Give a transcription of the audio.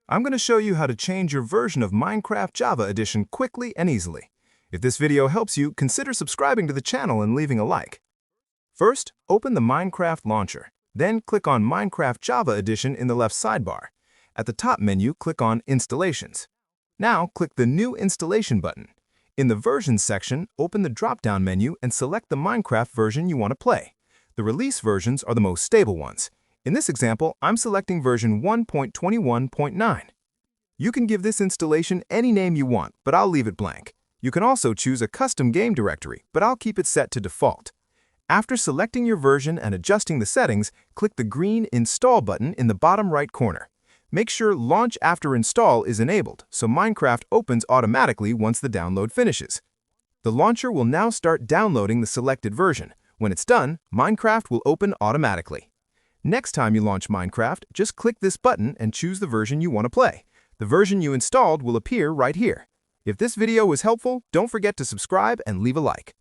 I'm going to show you how to change your version of Minecraft Java Edition quickly and easily. If this video helps you, consider subscribing to the channel and leaving a like. First, open the Minecraft launcher. Then click on Minecraft Java Edition in the left sidebar. At the top menu, click on Installations. Now, click the New Installation button. In the Versions section, open the drop-down menu and select the Minecraft version you want to play. The release versions are the most stable ones. In this example, I'm selecting version 1.21.9. You can give this installation any name you want, but I'll leave it blank. You can also choose a custom game directory, but I'll keep it set to default. After selecting your version and adjusting the settings, click the green Install button in the bottom right corner. Make sure Launch After Install is enabled, so Minecraft opens automatically once the download finishes. The launcher will now start downloading the selected version. When it's done, Minecraft will open automatically. Next time you launch Minecraft, just click this button and choose the version you want to play. The version you installed will appear right here. If this video was helpful, don't forget to subscribe and leave a like.